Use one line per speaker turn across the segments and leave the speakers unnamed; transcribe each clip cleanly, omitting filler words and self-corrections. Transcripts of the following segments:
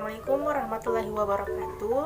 Assalamualaikum warahmatullahi wabarakatuh.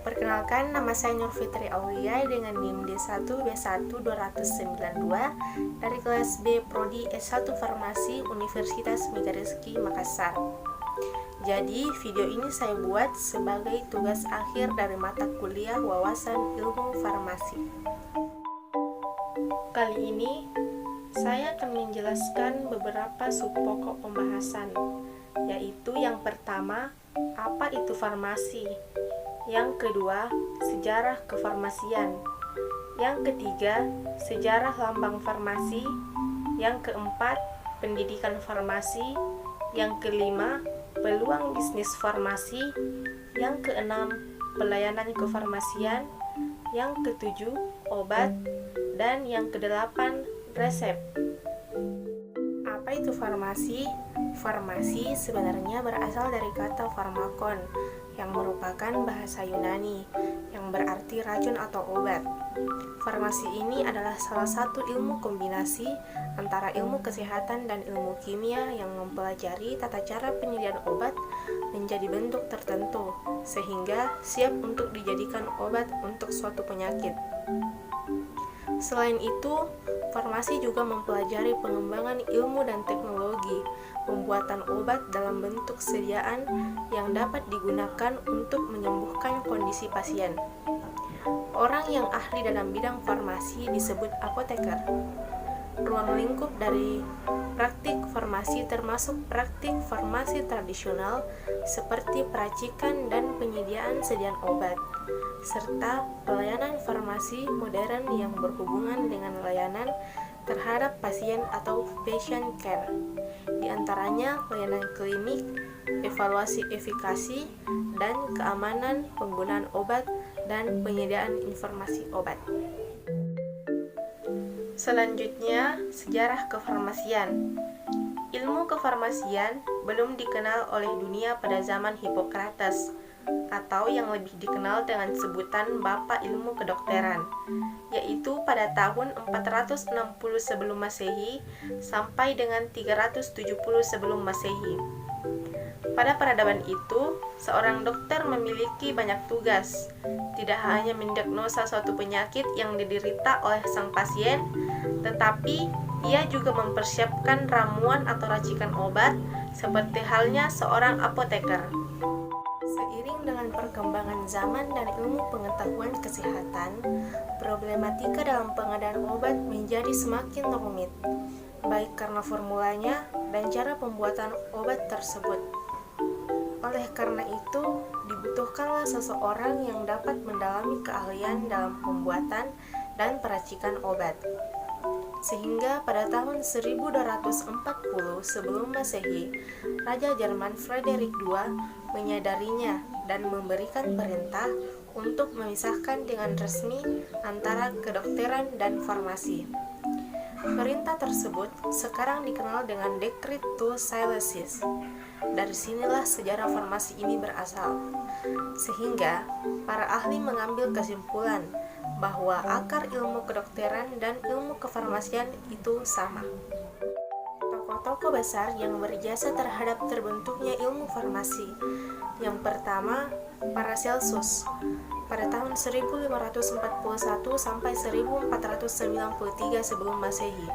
Perkenalkan, nama saya Nur Fitri Aulia dengan NIM D1B1-292 dari kelas B Prodi S1 Farmasi Universitas Mega-Rezeki Makassar. Jadi, video ini saya buat sebagai tugas akhir dari mata kuliah Wawasan Ilmu Farmasi. Kali ini, saya akan menjelaskan beberapa subpokok pembahasan, yaitu yang pertama, apa itu farmasi? Yang kedua, sejarah kefarmasian. Yang ketiga, sejarah lambang farmasi. Yang keempat, pendidikan farmasi. Yang kelima, peluang bisnis farmasi. Yang keenam, pelayanan kefarmasian. Yang ketujuh, obat. Dan yang kedelapan, resep. Apa itu farmasi? Farmasi sebenarnya berasal dari kata farmakon, yang merupakan bahasa Yunani, yang berarti racun atau obat. Farmasi ini adalah salah satu ilmu kombinasi antara ilmu kesehatan dan ilmu kimia yang mempelajari tata cara penyediaan obat menjadi bentuk tertentu, sehingga siap untuk dijadikan obat untuk suatu penyakit. Selain itu, farmasi juga mempelajari pengembangan ilmu dan teknologi, pembuatan obat dalam bentuk sediaan yang dapat digunakan untuk menyembuhkan kondisi pasien. Orang yang ahli dalam bidang farmasi disebut apoteker. Ruang lingkup dari praktik farmasi termasuk praktik farmasi tradisional seperti peracikan dan penyediaan sediaan obat, serta pelayanan farmasi modern yang berhubungan dengan layanan terhadap pasien atau patient care. Di antaranya layanan klinik, evaluasi efikasi, dan keamanan penggunaan obat dan penyediaan informasi obat. Selanjutnya, sejarah kefarmasian. Ilmu kefarmasian belum dikenal oleh dunia pada zaman Hippocrates, atau yang lebih dikenal dengan sebutan Bapak Ilmu Kedokteran, yaitu pada tahun 460 sebelum Masehi sampai dengan 370 sebelum Masehi. Pada peradaban itu, seorang dokter memiliki banyak tugas, tidak hanya mendiagnosa suatu penyakit yang diderita oleh sang pasien, tetapi ia juga mempersiapkan ramuan atau racikan obat, seperti halnya seorang apoteker. Seiring dengan perkembangan zaman dan ilmu pengetahuan kesehatan, problematika dalam pengadaan obat menjadi semakin rumit, baik karena formulanya dan cara pembuatan obat tersebut. Oleh karena itu, dibutuhkanlah seseorang yang dapat mendalami keahlian dalam pembuatan dan peracikan obat. Sehingga pada tahun 1240 sebelum Masehi, Raja Jerman Frederick II menyadarinya dan memberikan perintah untuk memisahkan dengan resmi antara kedokteran dan farmasi. Perintah tersebut sekarang dikenal dengan Decree to Silesis. Dari sinilah sejarah farmasi ini berasal, sehingga para ahli mengambil kesimpulan bahwa akar ilmu kedokteran dan ilmu kefarmasian itu sama. Tokoh-tokoh besar yang berjasa terhadap terbentuknya ilmu farmasi. Yang pertama, Paracelsus pada tahun 1541 sampai 1493 sebelum Masehi.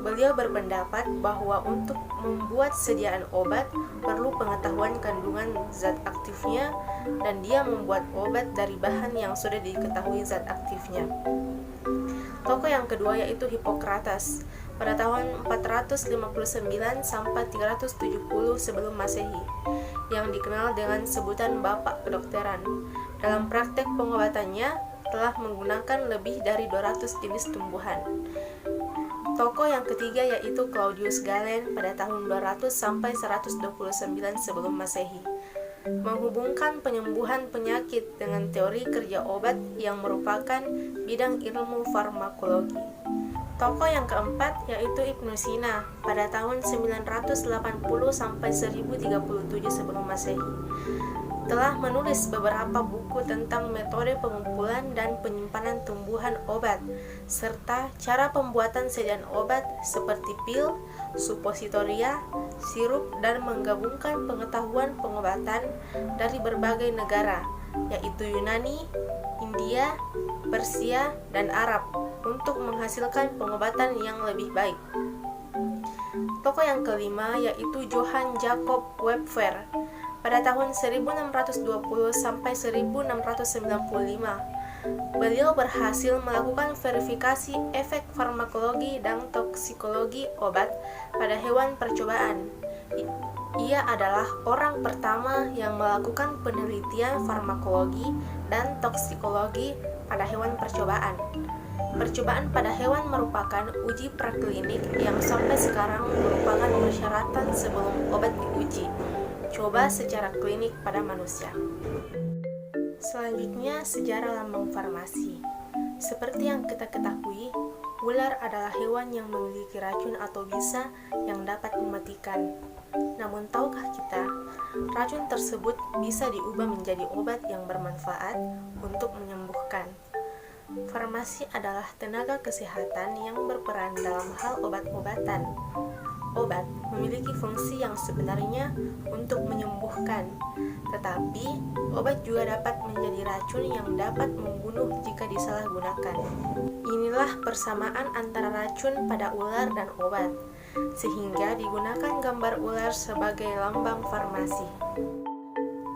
Beliau berpendapat bahwa untuk membuat sediaan obat perlu pengetahuan kandungan zat aktifnya, dan dia membuat obat dari bahan yang sudah diketahui zat aktifnya. Tokoh yang kedua yaitu Hippocrates pada tahun 459 sampai 370 sebelum Masehi, yang dikenal dengan sebutan Bapak Kedokteran. Dalam praktek pengobatannya telah menggunakan lebih dari 200 jenis tumbuhan. Tokoh yang ketiga yaitu Claudius Galen pada tahun 200 sampai 129 sebelum Masehi, menghubungkan penyembuhan penyakit dengan teori kerja obat yang merupakan bidang ilmu farmakologi. Tokoh yang keempat yaitu Ibnu Sina pada tahun 980 sampai 1037 sebelum Masehi. telah menulis beberapa buku tentang metode pengumpulan dan penyimpanan tumbuhan obat, serta cara pembuatan sediaan obat seperti pil, supositoria, sirup, dan menggabungkan pengetahuan pengobatan dari berbagai negara, yaitu Yunani, India, Persia, dan Arab, untuk menghasilkan pengobatan yang lebih baik. Tokoh yang kelima yaitu Johann Jakob Webber. Pada tahun 1620 sampai 1695, beliau berhasil melakukan verifikasi efek farmakologi dan toksikologi obat pada hewan percobaan. Ia adalah orang pertama yang melakukan penelitian farmakologi dan toksikologi pada hewan percobaan. Percobaan pada hewan merupakan uji praklinik yang sampai sekarang merupakan persyaratan sebelum obat diuji coba secara klinik pada manusia. Selanjutnya, sejarah lambang farmasi. Seperti yang kita ketahui, ular adalah hewan yang memiliki racun atau bisa yang dapat mematikan. Namun tahukah kita, racun tersebut bisa diubah menjadi obat yang bermanfaat untuk menyembuhkan. Farmasi adalah tenaga kesehatan yang berperan dalam hal obat-obatan. Obat memiliki fungsi yang sebenarnya untuk menyembuhkan, tetapi obat juga dapat menjadi racun yang dapat membunuh jika disalahgunakan. Inilah persamaan antara racun pada ular dan obat, sehingga digunakan gambar ular sebagai lambang farmasi.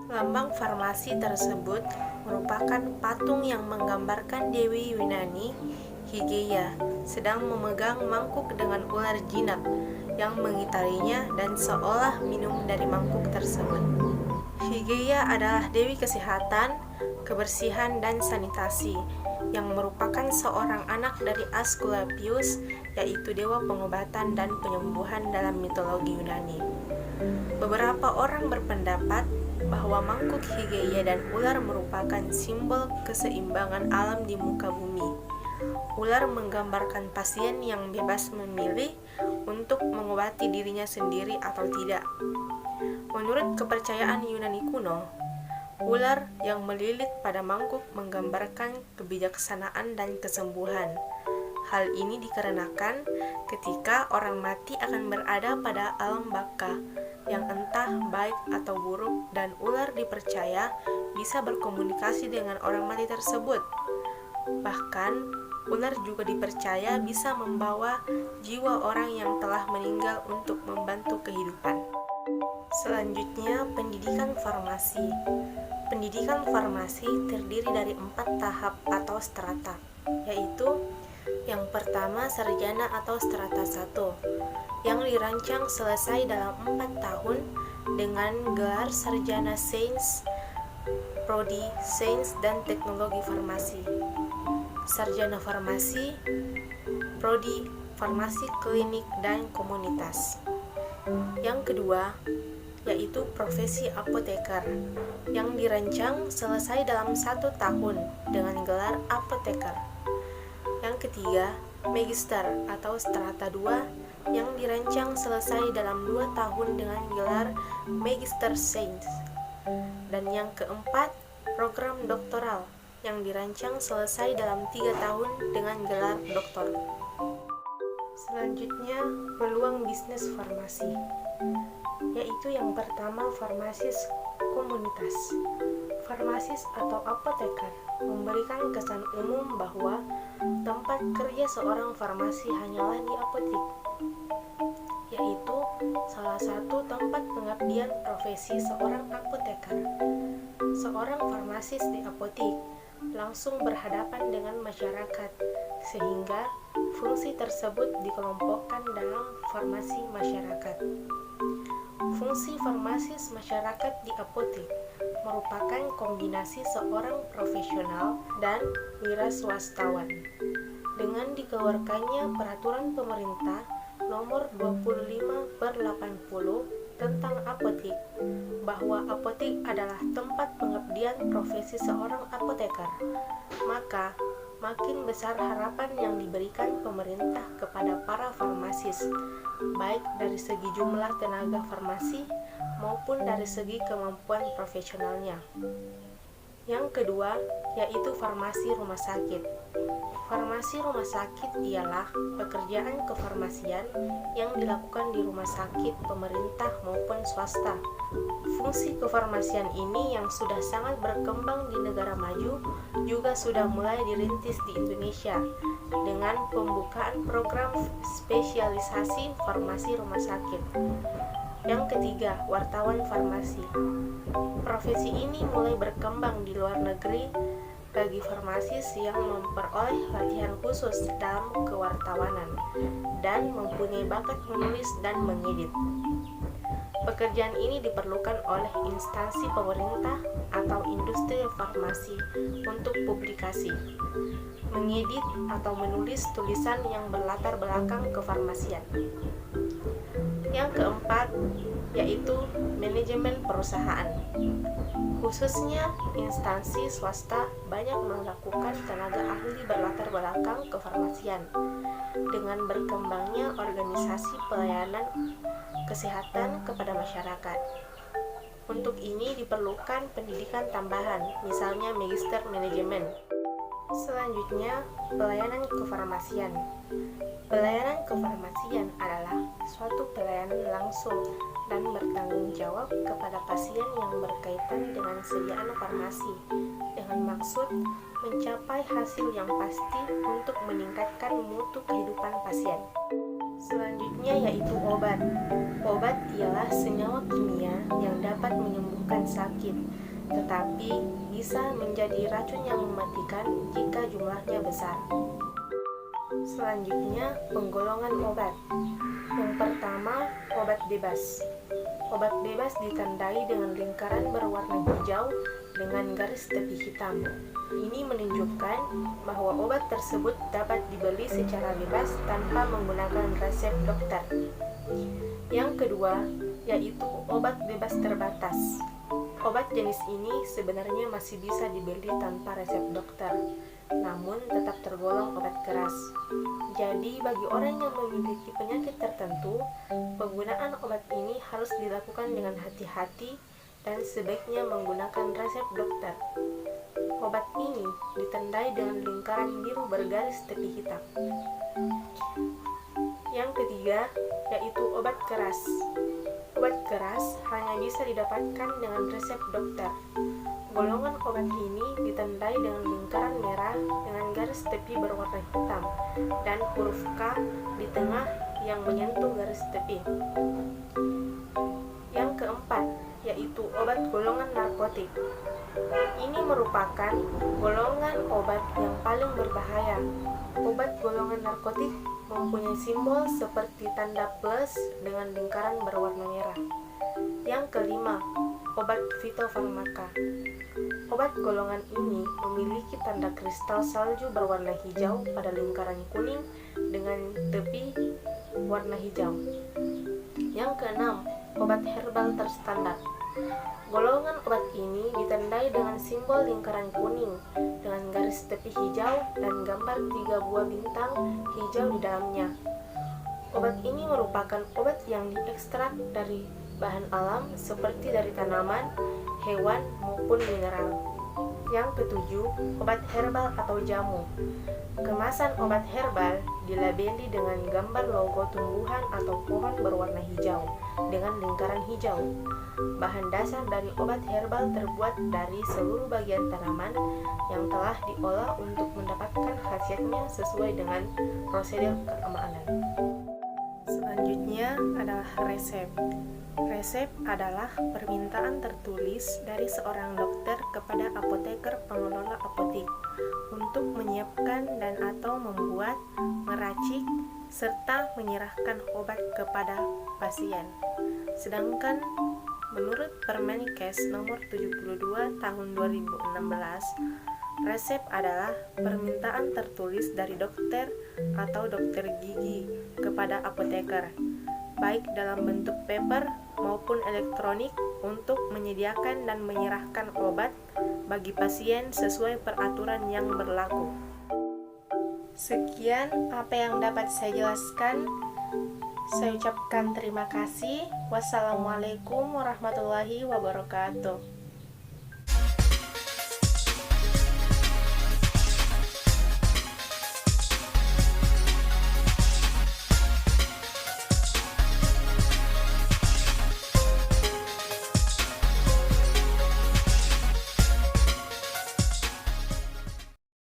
Lambang farmasi tersebut merupakan patung yang menggambarkan Dewi Yunani, Higeia, sedang memegang mangkuk dengan ular jinak yang mengitarinya dan seolah minum dari mangkuk tersebut. Higeia adalah dewi kesehatan, kebersihan, dan sanitasi yang merupakan seorang anak dari Asclepius, yaitu dewa pengobatan dan penyembuhan dalam mitologi Yunani. Beberapa orang berpendapat bahwa mangkuk Higeia dan ular merupakan simbol keseimbangan alam di muka bumi. Ular menggambarkan pasien yang bebas memilih untuk mengobati dirinya sendiri atau tidak. Menurut kepercayaan Yunani kuno, ular yang melilit pada mangkuk menggambarkan kebijaksanaan dan kesembuhan. Hal ini dikarenakan ketika orang mati akan berada pada alam baka yang entah baik atau buruk, dan ular dipercaya bisa berkomunikasi dengan orang mati tersebut. Bahkan, ular juga dipercaya bisa membawa jiwa orang yang telah meninggal untuk membantu kehidupan. Selanjutnya, pendidikan farmasi. Pendidikan farmasi terdiri dari 4 tahap atau strata, yaitu yang pertama sarjana atau strata 1, yang dirancang selesai dalam 4 tahun dengan gelar sarjana sains, prodi sains dan teknologi farmasi. Sarjana farmasi, prodi farmasi klinik dan komunitas. Yang kedua, yaitu profesi apoteker, yang dirancang selesai dalam 1 tahun dengan gelar apoteker. Yang ketiga, magister atau strata 2, yang dirancang selesai dalam 2 tahun dengan gelar magister sains. Dan yang keempat, program doktoral, yang dirancang selesai dalam 3 tahun dengan gelar doktor. Selanjutnya, peluang bisnis farmasi, yaitu yang pertama farmasis komunitas. Farmasis atau apoteker memberikan kesan umum bahwa tempat kerja seorang farmasi hanyalah di apotik, yaitu salah satu tempat pengabdian profesi seorang apoteker. Seorang farmasis di apotik langsung berhadapan dengan masyarakat, sehingga fungsi tersebut dikelompokkan dalam farmasi masyarakat. Fungsi farmasis masyarakat di apotik merupakan kombinasi seorang profesional dan wira swastawan. Dengan dikeluarkannya peraturan pemerintah nomor 25/80 tentang apotik, bahwa apotik adalah tempat pengabdian profesi seorang apoteker, maka makin besar harapan yang diberikan pemerintah kepada para farmasis, baik dari segi jumlah tenaga farmasi maupun dari segi kemampuan profesionalnya. Yang kedua, yaitu farmasi rumah sakit. Farmasi rumah sakit ialah pekerjaan kefarmasian yang dilakukan di rumah sakit pemerintah maupun swasta. Fungsi kefarmasian ini yang sudah sangat berkembang di negara maju juga sudah mulai dirintis di Indonesia dengan pembukaan program spesialisasi farmasi rumah sakit. Yang ketiga, wartawan farmasi. Profesi ini mulai berkembang di luar negeri bagi farmasis yang memperoleh latihan khusus dalam kewartawanan dan mempunyai bakat menulis dan mengedit. Pekerjaan ini diperlukan oleh instansi pemerintah atau industri farmasi untuk publikasi, mengedit atau menulis tulisan yang berlatar belakang kefarmasian. Yang keempat, yaitu manajemen perusahaan. Khususnya instansi swasta banyak melakukan tenaga ahli berlatar belakang kefarmasian. Dengan berkembangnya organisasi pelayanan kesehatan kepada masyarakat. Untuk ini diperlukan pendidikan tambahan, misalnya magister manajemen. Selanjutnya, pelayanan kefarmasian. Pelayanan kefarmasian adalah suatu pelayanan langsung dan bertanggung jawab kepada pasien yang berkaitan dengan sediaan farmasi dengan maksud mencapai hasil yang pasti untuk meningkatkan mutu kehidupan pasien. Selanjutnya yaitu obat. Obat ialah senyawa kimia yang dapat menyembuhkan sakit, tetapi bisa menjadi racun yang mematikan jika jumlahnya besar. Selanjutnya, penggolongan obat. Yang pertama, obat bebas. Obat bebas ditandai dengan lingkaran berwarna hijau dengan garis tepi hitam. Ini menunjukkan bahwa obat tersebut dapat dibeli secara bebas tanpa menggunakan resep dokter. Yang kedua, yaitu obat bebas terbatas. Obat jenis ini sebenarnya masih bisa dibeli tanpa resep dokter, namun tetap tergolong obat keras. Jadi, bagi orang yang memiliki penyakit tertentu, penggunaan obat ini harus dilakukan dengan hati-hati dan sebaiknya menggunakan resep dokter. Obat ini ditandai dengan lingkaran biru bergaris tepi hitam. Yang ketiga, yaitu obat keras. Obat keras hanya bisa didapatkan dengan resep dokter. Golongan obat ini ditandai dengan lingkaran merah dengan garis tepi berwarna hitam dan huruf K di tengah yang menyentuh garis tepi. Yang keempat, yaitu obat golongan narkotik. Ini merupakan golongan obat yang paling berbahaya. Obat golongan narkotik mempunyai simbol seperti tanda plus dengan lingkaran berwarna merah. Yang kelima, obat fitofarmaka. Obat golongan ini memiliki tanda kristal salju berwarna hijau pada lingkaran kuning dengan tepi warna hijau. Yang keenam, obat herbal terstandar. Golongan obat ini ditandai dengan simbol lingkaran kuning dengan garis tepi hijau dan gambar 3 buah bintang hijau di dalamnya. Obat ini merupakan obat yang diekstrak dari bahan alam seperti dari tanaman, hewan, maupun mineral. Yang ketujuh, obat herbal atau jamu. Kemasan obat herbal dilabeli dengan gambar logo tumbuhan atau pohon berwarna hijau dengan lingkaran hijau. Bahan dasar dari obat herbal terbuat dari seluruh bagian tanaman yang telah diolah untuk mendapatkan khasiatnya sesuai dengan prosedur keamanan. Selanjutnya adalah resep. Resep adalah permintaan tertulis dari seorang dokter kepada apoteker pengelola apotek untuk menyiapkan dan atau membuat, meracik, serta menyerahkan obat kepada pasien. Sedangkan menurut Permenkes nomor 72 tahun 2016, resep adalah permintaan tertulis dari dokter atau dokter gigi kepada apoteker, baik dalam bentuk paper maupun elektronik untuk menyediakan dan menyerahkan obat bagi pasien sesuai peraturan yang berlaku. Sekian apa yang dapat saya jelaskan. Saya ucapkan terima kasih. Wassalamualaikum warahmatullahi wabarakatuh.